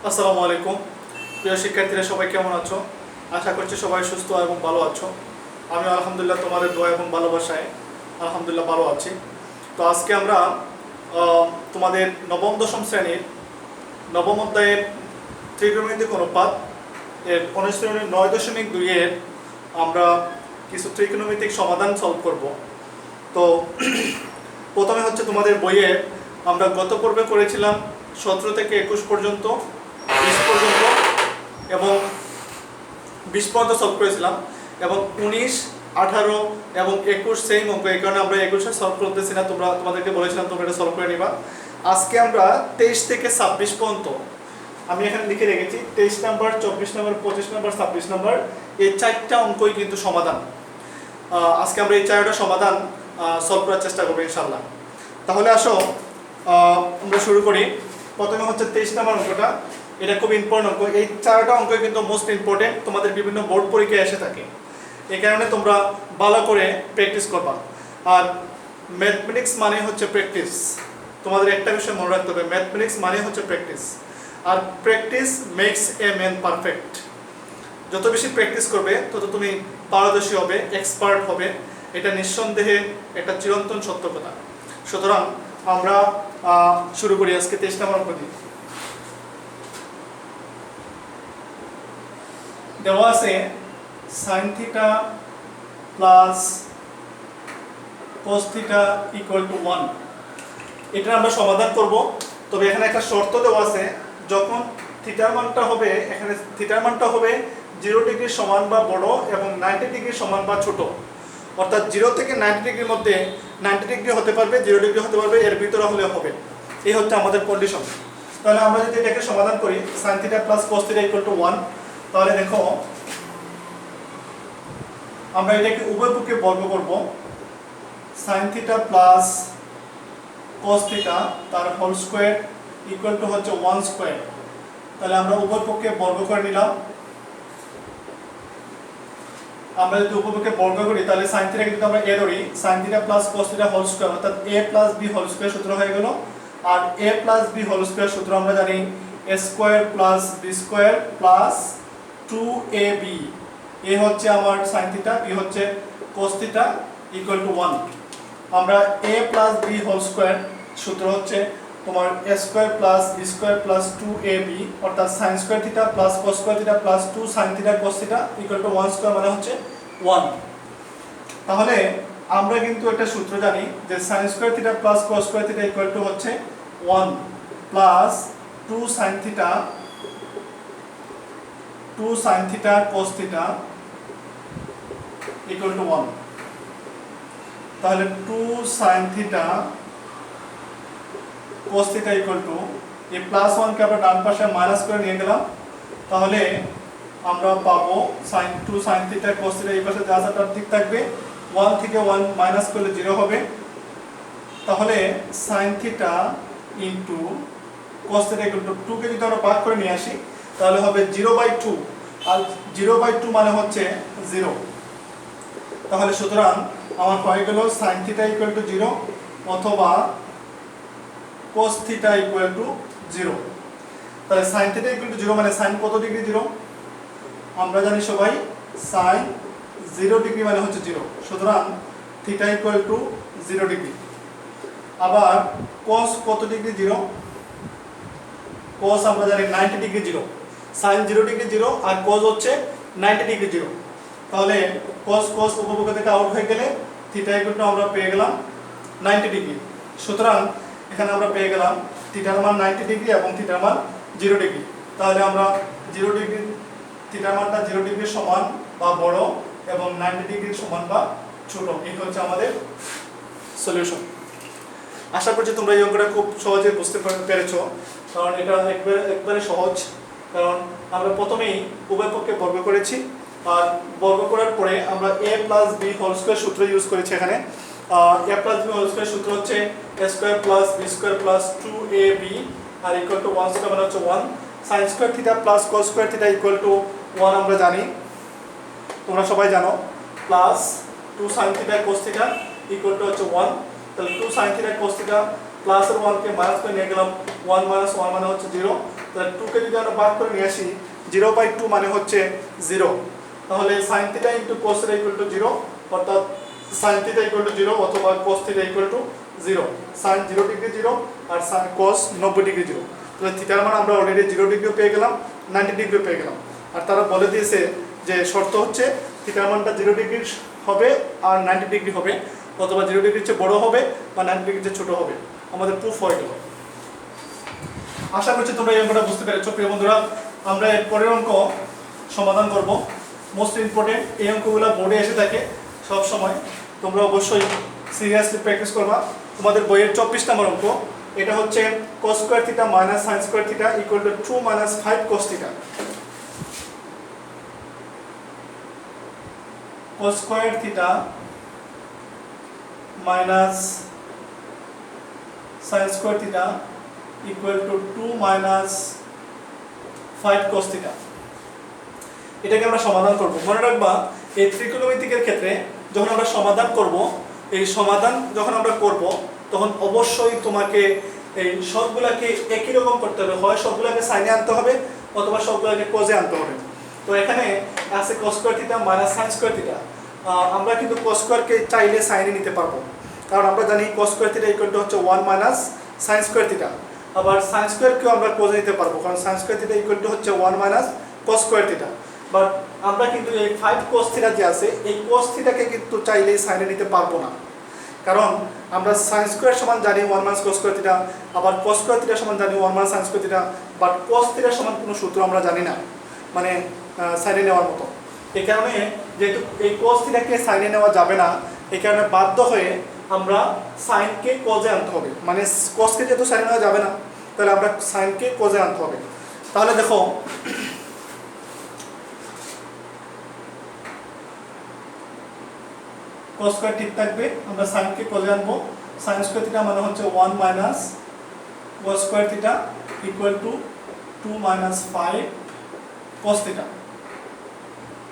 আসসালামু আলাইকুম প্রিয় শিক্ষার্থীরা, সবাই কেমন আছো? আশা করছি সবাই সুস্থ এবং ভালো আছো। আমি আলহামদুলিল্লাহ তোমাদের দোয়া এবং ভালোবাসায় আলহামদুলিল্লাহ ভালো আছি। তো আজকে আমরা তোমাদের নবম দশম শ্রেণীর নবম অধ্যায়ের ত্রিকোণমিতিক অনুপাত এর অনুশীলনী 9.2 এর আমরা কিছু ত্রিকোণমিতিক সমাধান সলভ করব। তো প্রথমে হচ্ছে তোমাদের বইয়ে আমরা গত পর্বে করেছিলাম 17 থেকে 21 পর্যন্ত, 20 পর্যন্ত এবং 20 পর্যন্ত সলভ করেছিলাম, এবং 19, 18 এবং 21 সেম অঙ্ক। এই কারণে আমরা 21 সলভ করতেছি না, তোমাদেরকে বলেছিলাম তোমরা এটা সলভ করে নিবা। আজকে আমরা 23 থেকে 26 পর্যন্ত, আমি এখানে লিখে রেখেছি 23 নাম্বার, 24 নাম্বার, 25 নাম্বার, 26 নাম্বার, এই 4টা অঙ্কই কিন্তু সমাধান। আজকে আমরা এই 4টা সমাধান সলভ করার চেষ্টা করবো ইনশাল্লাহ। তাহলে আসো আমরা শুরু করি। প্রথমে হচ্ছে 23 নাম্বার অঙ্কটা, এটা খুব ইম্পর্টেন্ট অঙ্ক। এই 4টা অঙ্কই কিন্তু মোস্ট ইম্পর্টেন্ট, তোমাদের বিভিন্ন বোর্ড পরীক্ষায় এসে থাকে। এই কারণে তোমরা ভালো করে প্র্যাকটিস করবা। আর ম্যাথমেটিক্স মানে হচ্ছে প্র্যাকটিস। তোমাদের একটা বিষয় মনে রাখতে হবে, ম্যাথমেটিক্স মানে হচ্ছে প্র্যাকটিস। আর practice makes a man perfect. যত বেশি প্র্যাকটিস করবে তত তুমি পারদর্শী হবে, এক্সপার্ট হবে। এটা নিঃসন্দেহে একটা চিরন্তন সত্য কথা। সুতরাং আমরা শুরু করি আজকে 23 নম্বর অঙ্ক দিয়ে। দেওয়া আছে sin θ plus cos θ equal to 1। এটা আমরা সমাধান করব। তবে এখানে একটা শর্ত দেওয়া আছে, যখন থিটার মানটা হবে, এখানে থিটার মানটা হবে 0 ডিগ্রির সমান বা বড় এবং 90 ডিগ্রির সমান বা ছোট। অর্থাৎ 0 থেকে 90 ডিগ্রির মধ্যে 90 ডিগ্রি হতে পারবে, 0 ডিগ্রি হতে পারবে, এর ভিতরে হলে হবে। এই হচ্ছে আমাদের কন্ডিশন। তাহলে আমরা যদি এটাকে সমাধান করি sin θ plus cos θ equal to 1, তাহলে দেখো আমরা এটাকে উভয় পক্ষে বর্গ করব। sin θ প্লাস cos θ তার হোল স্কয়ার ইকুয়াল টু হচ্ছে 1 স্কয়ার। তাহলে আমরা উভয় পক্ষে বর্গ করে নিলাম। আমরা যদি উভয় পক্ষে বর্গ করি তাহলে sin θ কে যদি আমরা a ধরি, sin θ plus cos θ whole square অর্থাৎ a plus b whole square সূত্র হয়ে গেল। আর a plus b whole square সূত্র আমরা জানি a square plus b square plus 2ab। a হচ্ছে আমার sin θ, b হচ্ছে cos θ ইকুয়াল টু 1। আমরা a plus b whole square সূত্র হচ্ছে তোমার a square plus b square plus 2ab অর্থাৎ sin square θ plus cos square θ plus 2 sin θ cos θ equal to 1 square মানে হচ্ছে 1। তাহলে আমরা কিন্তু একটা সূত্র জানি যে sin square θ plus cos square θ equal to হচ্ছে 1 plus 2 sin θ cos θ equal to 1। তাহলে 2 sin θ cos θ ইকুয়াল টু, এই প্লাস 1 কে আমরা ডান পাশে মাইনাস করে নিয়ে গেলাম। তাহলে আমরা পাবো2 sin θ cos θ এই পাশে যা আছে তার ঠিক থাকবে, 1 থেকে 1 মাইনাস করলে 0 হবে। তাহলে sin θ into cos θ equal to 2 কে যদি আমরা ভাগ করে নিয়ে আসি তাহলে হবে 0/2, আর 0/2 মানে হচ্ছে 0। তাহলে সুতরাং আমার হয়ে গেল sin θ ইকুয়াল টু 0 অথবা cos θ ইকুয়াল টু 0। তাহলে sin θ ইকুয়াল টু 0 মানে sin কত ডিগ্রি 0? আমরা জানি সবাই sin 0 ডিগ্রি মানে হচ্ছে 0। সুতরাং θ ইকুয়াল টু 0 ডিগ্রি। আবার cos কত ডিগ্রি 0? cos আমরা জানি 90 ডিগ্রি 0। sin 0 ডিগ্রি 0 আর cos হচ্ছে 90 ডিগ্রি 0। তাহলে cos উপপক্ষ থেকে আউট হয়ে গেলে θ ইকুয়াল টু আমরা পেয়ে গেলাম 90 ডিগ্রি। সুতরাং এখানে আমরা পেয়ে গেলাম থিটার মান 90 ডিগ্রি এবং থিটার মান 0 ডিগ্রি। তাহলে আমরা 0 ডিগ্রি থিটার মানটা 0 ডিগ্রির সমান বা বড় এবং 90 ডিগ্রির সমান বা ছোট। এই হচ্ছে আমাদের সলিউশন। আশা করছি তোমরা এই অঙ্কটা খুব সহজে বুঝতে পেরেছো, কারণ এটা একবারে সহজ। কারণ আমরা প্রথমেই উভয় পক্ষে বর্গ করেছি, আর বর্গ করার পরে আমরা a plus b whole square সূত্র ইউজ করেছি। এখানে a plus b whole square সূত্র হচ্ছে a square plus b square plus 2ab আর ইকুয়াল টু 1 স্কয়ার মানে হচ্ছে 1। sin square θ plus cos square θ equal to 1 আমরা জানি, তোমরা সবাই জানো, plus 2 sin θ cos θ equal to হচ্ছে 1। তাহলে 2 sin θ cos θ প্লাস এর 1 কে মাইনাস করে নিয়ে গেলাম 1 মাইনাস 1 মানে হচ্ছে 0 তাহলে 2 কে যদি আমরা ভাগ করে নিয়ে আসি 0/2 মানে হচ্ছে 0 তাহলে sin θ cos θ 0 অর্থাৎ sin θ 0 অথবা cos θ 0 sin 0 ডিগ্রি 0 আর sin cos 90 ডিগ্রি 0 তাহলে থিটার মান আমরা অলরেডি 0 ডিগ্রি পেয়ে গেলাম 90 ডিগ্রি পেয়ে গেলাম আর তারা বলে দিয়েছে যে শর্ত হচ্ছে থিটার মানটা 0 ডিগ্রি হবে আর 90 ডিগ্রি হবে অথবা 0 ডিগ্রির চেয়ে বড় হবে বা 90 ডিগ্রির চেয়ে ছোট হবে আমাদের প্রুফ হয়ে গেল আশা করছি তোমরা এই অঙ্কটা বুঝতে পেরেছো প্রিয় বন্ধুরা আমরা এর পরের অঙ্ক সমাধান করব মোস্ট ইম্পর্টেন্ট এই অঙ্কগুলো বোর্ডে এসে থাকে সব সময় তোমরা অবশ্যই সিরিয়াসলি প্র্যাকটিস করবা তোমাদের বইয়ের 24 নম্বর অঙ্ক এটা হচ্ছে cos square theta minus sin square theta equal to 2 minus 5 cos theta cos square theta minus sin square theta equal to 2 minus 5 cos theta এটাকে আমরা সমাধান করব মনে রাখবা এই ত্রিকোণমিতিকের ক্ষেত্রে যখন আমরা সমাধান করব এই সমাধান যখন আমরা করব তখন অবশ্যই তোমাকে এই সবগুলোকে একই রকম করতে হবে হয় সবগুলোকে সাইনে আনতে হবে অথবা সবগুলোকে কোজে আনতে হবে তো এখানে আছে cos square theta minus sin square theta আমরা কিন্তু cos স্কয়ারকে চাইলে সাইনে নিতে পারবো কারণ আমরা জানি cos square theta equal to হচ্ছে 1 মাইনাস sin স্কয়ার থিটা আবার sin স্কয়ারকেও আমরা কোজে নিতে পারবো কারণ sin square theta equal to হচ্ছে 1 minus cos square theta but আমরা কিন্তু এই 5 cos থিটা যে আছে এই cos থিটাকে কিন্তু চাইলেই সাইনে নিতে পারবো না কারণ আমরা sin স্কয়ার সমান জানি 1 মাইনাস cos স্কয়ার থিটা আবার cos স্কয়ার থিটা সমান জানি 1 minus sin square theta but cos theta সমান কোনো সূত্র আমরা জানি না মানে সাইনে নেওয়ার মতো এই কারণে যেহেতু এই cos থিটাকে সাইনে নেওয়া যাবে না এই কারণে বাধ্য হয়ে আমরা sin কে cos এ আনতে হবে মানে cos কে যেহেতু সাইনে নেওয়া যাবে না তাহলে আমরা sin কে cos এ আনতে হবে তাহলে দেখো cos স্কয়ার ঠিক থাকবে আমরা sin কে cos এ আনবো sin স্কয়ার থিটা মানে হচ্ছে 1 minus cos square theta equal to 2 minus 5 cos theta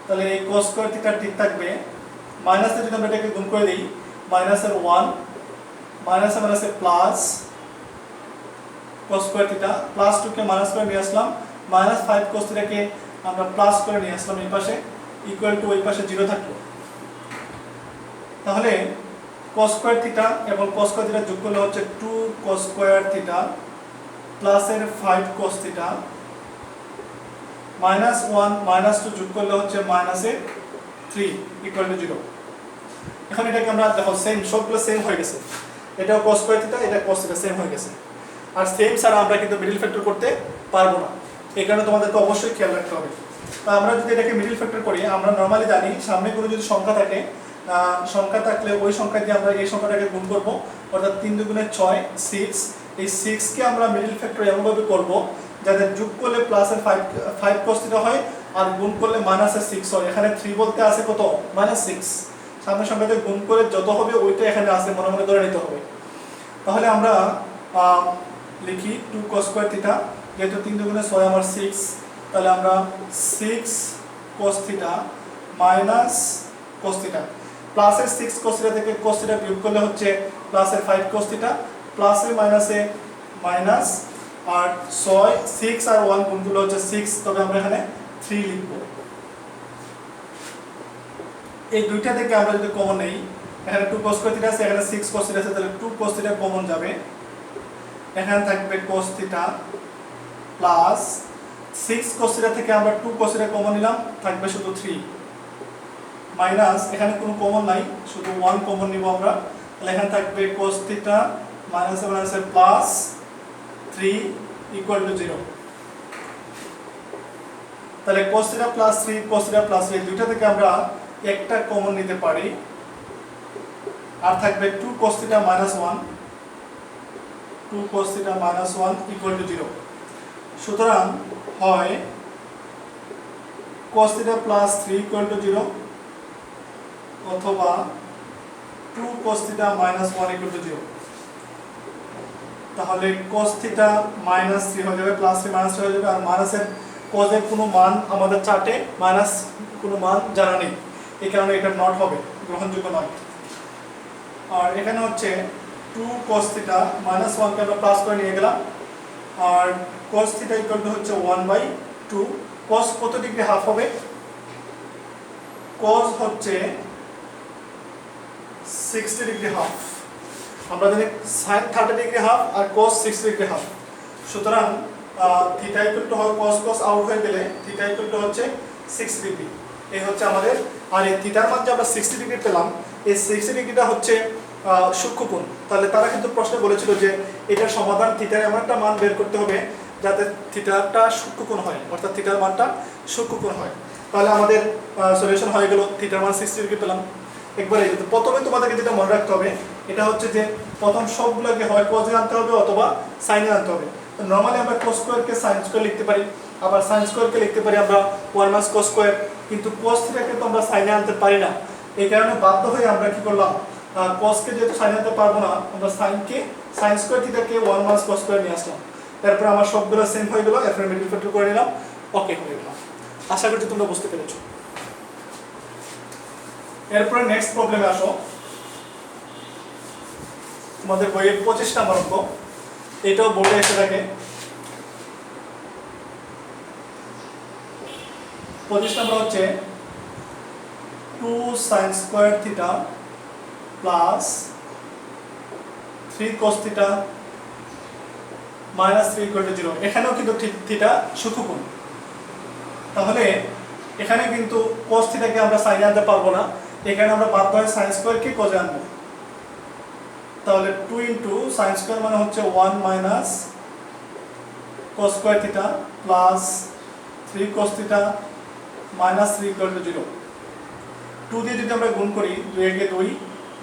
তাহলে এই cos স্কয়ার থিটা ঠিক থাকবে মাইনাস যদি আমরা এটাকে গুণ করে দেই মাইনাসের 1 মাইনাসে plus cos square theta plus 2 কে মাইনাস করে নিয়ে আসলাম মাইনাস 5 cos থিটাকে আমরা প্লাস করে নিয়ে আসলাম এই পাশে ইকুয়াল টু ওই পাশে 0 থাকলো তাহলে cos স্কয়ার থিটা এবং cos স্কয়ার থিটা যোগ করলে হচ্ছে 2 cos স্কয়ার থিটা প্লাস এর 5 cos থিটা মাইনাস 1 মাইনাস 2 যোগ করলে হচ্ছে মাইনাস এর 3 ইকুয়াল টু 0 এখন এটাকে আমরা দেখো সেম সবগুলো সেম হয়ে গেছে এটাও cos স্কয়ার থিটা এটা cos থিটা সেম হয়ে গেছে আর সেম ছাড়া আমরা কিন্তু মিডল ফ্যাক্টর করতে পারবো না এই কারণে তোমাদেরকে অবশ্যই খেয়াল রাখতে হবে তা আমরা যদি এটাকে মিডল ফ্যাক্টর করি আমরা নরমালি জানি সামনে কোনো যদি সংখ্যা থাকে সংখ্যা থাকলে ওই সংখ্যা দিয়ে আমরা এই সংখ্যাটাকে গুণ করব অর্থাৎ 3 দুগুণে 6 6 এই 6 কে আমরা মিডল ফ্যাক্টর এমন ভাবে করব যাতে যোগ করলে প্লাসের 5 cos থিটা হয় আর গুণ করলে মাইনাসের 6 হয় এখানে 3 বলতে আছে কত -6 সামনের সংখ্যাতে গুণ করে যত হবে ওইটা এখানে আছে মনে মনে ধরে নিতে হবে তাহলে আমরা লিখি 2 cos স্কয়ার থিটা যেহেতু 3 দুগুণে 6 আমার 6 তাহলে আমরা 6 cos theta minus cos theta প্লাসের 6 cos থিটা থেকে cos থিটা বিয়োগ করলে হচ্ছে প্লাসের 5 cos থিটা প্লাসে মাইনাসে মাইনাস আর 6 আর 1 গুণ করলে হচ্ছে 6 তবে আমরা এখানে 3 লিখব এই দুইটা থেকে আমরা যদি কমন নেই এখানে 2 cos স্কয়ার থিটা আছে এখানে 6 cos থিটা আছে তাহলে 2 cos থিটা কমন যাবে এখানে থাকবে cos theta plus 6 cos theta থেকে আমরা 2 cos থিটা কমন নিলাম থাকবে শুধু 3 মাইনাস এখানে কোনো কমন নাই শুধু 1 কমন নিব আমরা তাহলে এখানে থাকবে cos থিটা মাইনাসে প্লাস 3 ইকুয়াল টু 0 তাহলে cos theta plus 3 cos theta plus 3 দুইটা থেকে আমরা একটা কমন নিতে পারি আর থাকবে 2 cos theta minus 1 2 cos theta minus 1 equal to 0 সুতরাং হয় cos theta plus 3 equal to 0 অথবা 2 cos theta minus 1 equal to 0 তাহলে cos থিটা মাইনাস 3 হয়ে যাবে প্লাস 3 মাইনাস 3 হয়ে যাবে আর মাইনাসের cos এর কোনো মান আমাদের চার্টে মাইনাস কোনো মান জানা নেই এই কারণে এটা নট হবে গ্রহণযোগ্য নয় আর এখানে হচ্ছে 2 cos থিটা মাইনাস 1 কে আমরা প্লাস করে নিয়ে গেলাম, আর cos থিটা ইকুয়াল টু হচ্ছে 1/2। cos কত ডিগ্রি হাফ হবে? cos হচ্ছে 60 ডিগ্রি হাফ। আমরা জানি sin 30 ডিগ্রি হাফ আর cos 60 ডিগ্রি হাফ। সুতরাং থিটা ইকুয়াল টু হয় cos cos আউট হয়ে গেলে থিটা ইকুয়াল টু হচ্ছে 60 ডিগ্রি। এই হচ্ছে আমাদের, আর এই থিটার মান যে আমরা 60 ডিগ্রি পেলাম, এই 60 ডিগ্রিটা হচ্ছে সূক্ষ্মকোণ। তাহলে তারা কিন্তু প্রশ্নে বলেছিল যে এটার সমাধান থিটার এমন একটা মান বের করতে হবে যাতে থিটাটা সূক্ষ্মকোণ হয়, অর্থাৎ থিটার মানটা সূক্ষ্মকোণ হয়। তাহলে আমাদের সলিউশন হয়ে গেল, থিটার মান 60 ডিগ্রি পেলাম। একবারে প্রথমে তোমাদেরকে যেটা মনে রাখতে হবে এটা হচ্ছে যে প্রথম সবগুলোকে হয় cos-এ আনতে হবে অথবা sin-এ আনতে হবে। তো নরমালি আমরা cos স্কয়ারকে sin স্কয়ার লিখতে পারি, আবার sin স্কয়ারকে লিখতে পারি আমরা 1 - cos স্কয়ার, কিন্তু cos থিটাকে তো আমরা sin-এ আনতে পারি না। এই কারণে বাধ্য হয়ে আমরা কি করলাম, cos-কে যেহেতু sin-এ আনতে পারবো না, আমরা sin স্কয়ার থিটাকে 1 - cos স্কয়ার নিয়ে আসলাম। তারপর আমার সবগুলো সেম হয়ে গেল, এর মিডল ফ্যাক্টর করে নিলাম, ওকে হয়ে গেল। আশা করছি তোমরা বুঝতে পেরেছো। এরপরে নেক্সট প্রবলেমে আসো। তোমাদের বইয়ের 25 নম্বর অঙ্ক, এটাও বোর্ডে এসে থাকে। 25 নম্বর হচ্ছে 2 sin square theta plus 3 cos theta minus 3 equal to 0। এখানেও কিন্তু থিটা সূক্ষ্মকোণ। তাহলে এখানে কিন্তু cos থিটাকে আমরা sin-এ আনতে পারবো না, এখানে আমরা বাধ্য হয়ে sin স্কয়ারকে cos-এ আনবো। তাহলে 2 sin স্কয়ার মানে হচ্ছে 1 - cos square theta plus 3 cos theta minus 3 equal to 0। 2 দিয়ে যদি আমরা গুণ করি, 2 একে 2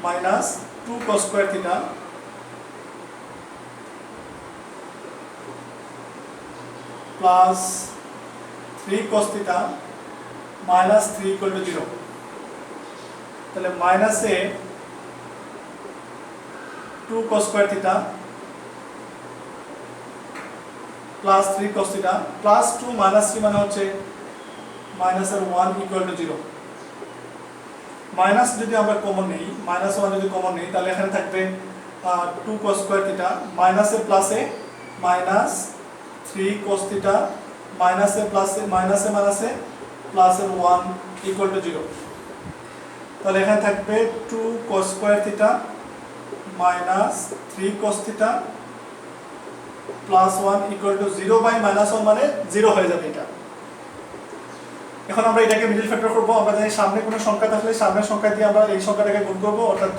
minus 2 cos square theta plus 3 cos theta minus 3 equal to 0। তাহলে মাইনাসে 2 cos square theta plus 3 cos theta plus 2 minus 3 মানে হচ্ছে মাইনাসের 1 ইকুয়াল টু 0। মাইনাস যদি আমরা কমন নেই, মাইনাস 1 যদি কমন নেই, তাহলে এখানে থাকবে 2 cos স্কয়ার থিটা মাইনাসে প্লাসে মাইনাস 3 cos থিটা মাইনাসে প্লাসে মাইনাসে মাইনাসে প্লাসের 1 ইকুয়াল টু 0। তাহলে এখানে থাকবে 2 cos square theta minus 3 cos theta plus 1 equal to 0/-1 মানে 0 হয়ে যাবে এটা। এখন আমরা এটাকে মিডল ফ্যাক্টর করব। আমরা জানি সামনে কোনো সংখ্যা থাকলে সামনের সংখ্যা দিয়ে আমরা এই সংখ্যাটাকে গুণ করব, অর্থাৎ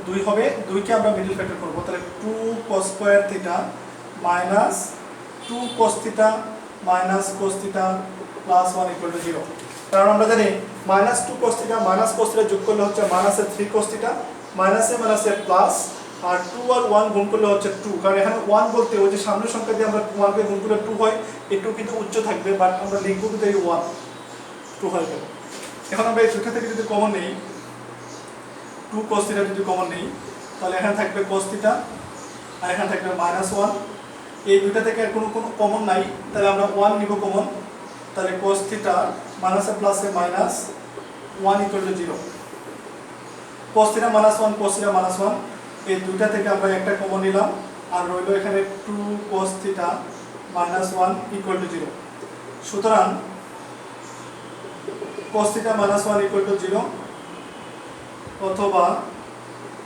2 হবে, 2কে আমরা মিডল ফ্যাক্টর করব। তাহলে 2 cos square theta minus 2 cos theta minus cos theta plus 1 equal to 0। কারণ আমরা জানি -2 cos theta minus cos theta যোগ করলে হচ্ছে মাইনাসের 3 cos থিটা, মাইনাসে মাইনাসে প্লাস, আর 2 আর 1 গুণ করলে হচ্ছে 2। কারণ এখানে 1 বলতে ওই যে সামনের সংখ্যা দিয়ে আমরা 1 কে গুণ করলে 2 হয়, এই 2 কিন্তু উচ্চ থাকবে, বাট আমরা লিখব কিন্তু এই 1 2 হয়ে গেল। এখন আমরা এই দুটো থেকে যদি কমন নেই, 2 cos থিটা যদি কমন নেই, তাহলে এখানে থাকবে cos থিটা আর এখানে থাকবে -1। এই দুটো থেকে আর কোনো কমন নাই, তাহলে আমরা 1 নিব কমন। তাহলে cos থিটা মাইনাসে প্লাসে minus 1 equal to 0। cos theta -1 cos theta -1, এই দুটো থেকে আমরা একটা কমন নিলাম, আর রইল এখানে 2 cos থিটা -1 ইকুয়াল টু 0। সুতরাং cos থিটা -1 ইকুয়াল টু 0 অথবা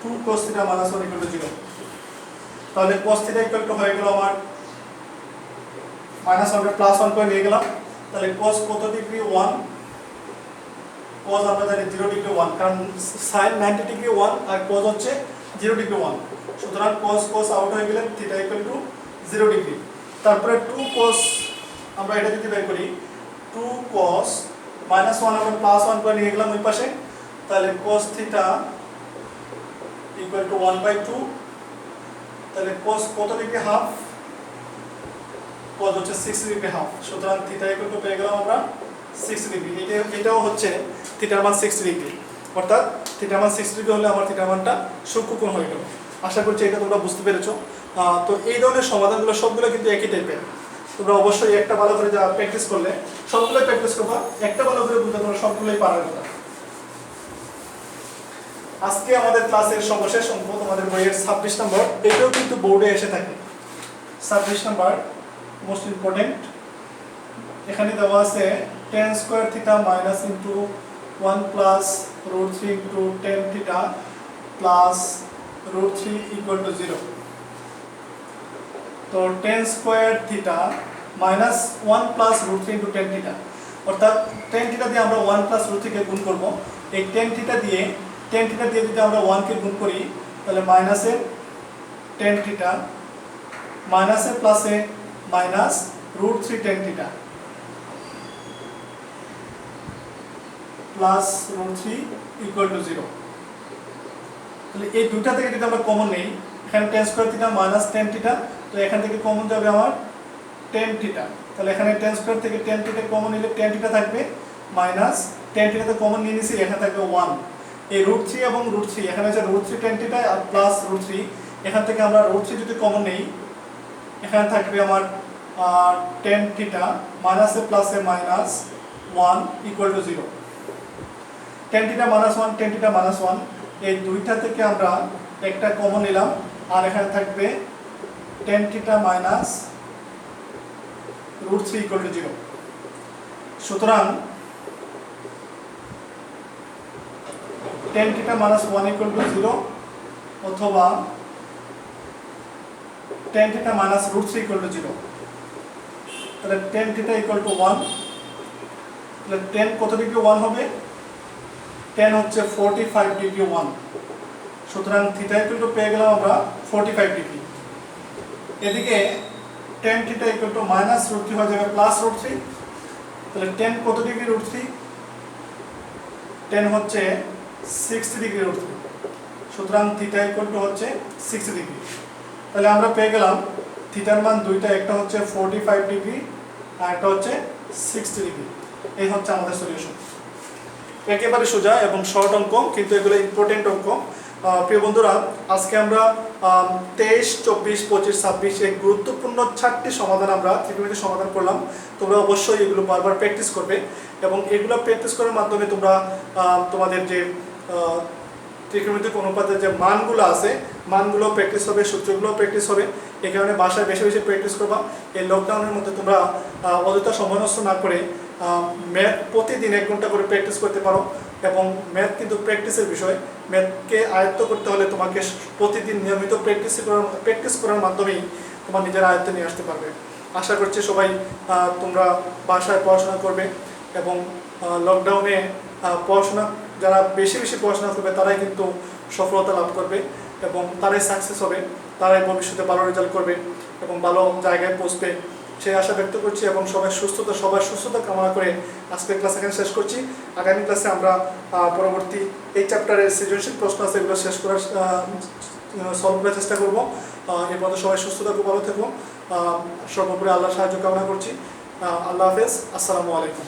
2 cos থিটা -1 ইকুয়াল টু 0। তাহলে cos থিটা ইকুয়াল টু হয়ে গেল আমার -1 কে +1 করে নিয়ে গেলাম। তাহলে cos কত ডিগ্রি 1, cos আমরা জানি 0 ডিগ্রি 1, কারণ sin 90 ডিগ্রি 1 আর cos হচ্ছে 0 ডিগ্রি 1। সুতরাং cos আউট হয়ে গেলে থিটা ইকুয়াল টু 0 ডিগ্রি। তারপরে 2 cos আমরা এটা যদি বের করি, 2 cos -1 আমরা +1 করে নিয়ে গেলাম ওই পাশে। তাহলে cos থিটা ইকুয়াল টু 1/2। তাহলে cos কত ডিগ্রি হাফ, cos হচ্ছে 60 ডিগ্রি হাফ। সুতরাং থিটা ইকুয়াল টু পেয়ে গেলাম আমরা 60 ডিগ্রি। এটাও হচ্ছে থিটার মান 60 ডিগ্রি, অর্থাৎ থিটার মান 60 ডিগ্রি হলে আমার থিটার মানটা সূক্ষ্মকোণ হয়ে গেল। আশা করছি এটা তোমরা বুঝতে পেরেছো। তো এই ধরনের সমাধানগুলো সবগুলো কিন্তু একই টাইপের। তোমরা অবশ্যই একটা ভালো করে যা প্র্যাকটিস করলে, সবগুলোই প্র্যাকটিস করবা, একটা ভালো করে বুঝলে তোমরা সবগুলোই পারার কথা। আজকে আমাদের ক্লাসের সর্বশেষ অঙ্ক তোমাদের বইয়ের 26 নম্বর, এটাও কিন্তু বোর্ডে এসে থাকে। 26 নম্বর মোস্ট ইম্পর্টেন্ট। এখানে দেওয়া আছে tan square theta minus into 1 plus √3 into tan theta plus √3 equal to 0। তো tan square theta minus 1 plus √3 into tan theta, অর্থাৎ tan থিটা দিয়ে আমরা 1 প্লাস √3 কে গুণ করব। এই tan থিটা দিয়ে যদি আমরা 1 কে গুণ করি তাহলে মাইনাসে tan থিটা মাইনাসে প্লাসে minus √3 tan theta plus √3 equal to 0। তাহলে এই দুইটা থেকে যদি আমরা কমন নেই, এখানে tan square theta minus tan theta, তো এখান থেকে কমন যাবে আমার tan থিটা। তাহলে এখানে tan স্কয়ার থেকে tan থিটা কমন নিলে tan থিটা থাকবে মাইনাস tan থিটা তো কমন নিয়ে নিছি, এখানে থাকবে 1। এই √3 এবং √3 এখানে আছে √3 tan থিটা আর প্লাস √3, এখান থেকে আমরা √3 যদি কমন নেই, এখানে থাকবে আমার tan থিটা মাইনাসে প্লাসে minus 1 equal to 0। tan theta minus 1 tan theta minus 1, এই দুইটা থেকে আমরা একটা কমন নিলাম, আর এখানে থাকবে tan theta minus √3 equal to 0। সুতরাং tan theta minus 1 equal to 0 অথবা tan theta minus √3 equal to 0। তাহলে tan থিটা ইকুয়াল টু 1, তাহলে tan কত ডিগ্রি 1 হবে? tan হচ্ছে 45 ডিগ্রি 1। সুতরাং থিটা ইকুয়াল টু পেয়ে গেলাম আমরা 45 ডিগ্রি। এদিকে tan theta equal to minus √3 হয়ে যাবে প্লাস √3। তাহলে tan কত ডিগ্রি √3? tan হচ্ছে 60 ডিগ্রি √3। সুতরাং থিটা ইকুয়াল টু হচ্ছে 60 ডিগ্রি। তাহলে আমরা পেয়ে গেলাম থিটার মান দুইটা, একটা হচ্ছে 45 ডিগ্রি আর একটা হচ্ছে 60 ডিগ্রি। এই হচ্ছে আমাদের সলিউশন। একেবারে সোজা এবং শর্ট অঙ্ক, কিন্তু এগুলো ইম্পর্টেন্ট অঙ্ক। প্রিয় বন্ধুরা, আজকে আমরা 23, 24, 25, 26 এই গুরুত্বপূর্ণ 4টি সমাধান আমরা ত্রিকোণমিতির সমাধান করলাম। তোমরা অবশ্যই এগুলো বারবার প্র্যাকটিস করবে এবং এগুলো প্র্যাকটিস করার মাধ্যমে তোমরা তোমাদের যে ত্রিকোণমিতিক অনুপাতের যে মানগুলো আছে, মানগুলো প্র্যাকটিস হবে, সূত্রগুলো প্র্যাকটিস হবে। এই কারণে বাসায় বেশি বেশি প্র্যাকটিস করবা। এই লকডাউনের মধ্যে তোমরা অযথা সময় নষ্ট না করে ম্যাথ প্রতিদিন 1 ঘন্টা করে প্র্যাকটিস করতে পারো। এবং ম্যাথ কিন্তু প্র্যাকটিসের বিষয়। ম্যাথকে আয়ত্ত করতে হলে তোমাকে প্রতিদিন নিয়মিত প্র্যাকটিস করার মাধ্যমেই তোমার নিজের আয়ত্তে নিয়ে আসতে পারবে। আশা করছি সবাই তোমরা বাসায় পড়াশোনা করবে এবং লকডাউনে পড়াশোনা যারা বেশি বেশি পড়াশোনা করবে তারাই কিন্তু সফলতা লাভ করবে এবং তারাই সাকসেস হবে, তারাই ভবিষ্যতে ভালো রেজাল্ট করবে এবং ভালো জায়গায় পৌঁছবে, সেই আশা ব্যক্ত করছি। এবং সবার সুস্থতা কামনা করে আজকের ক্লাস এখানে শেষ করছি। আগামী ক্লাসে আমরা পরবর্তী এই চ্যাপ্টারের সৃজনশীল প্রশ্ন আছে, এগুলো শেষ করার সলভ করার চেষ্টা করবো। এর মধ্যে সবাই সুস্থ থাকো, ভালো থেকো। সর্বোপরি আল্লাহর সাহায্য কামনা করছি। আল্লাহ হাফেজ, আসসালামু আলাইকুম।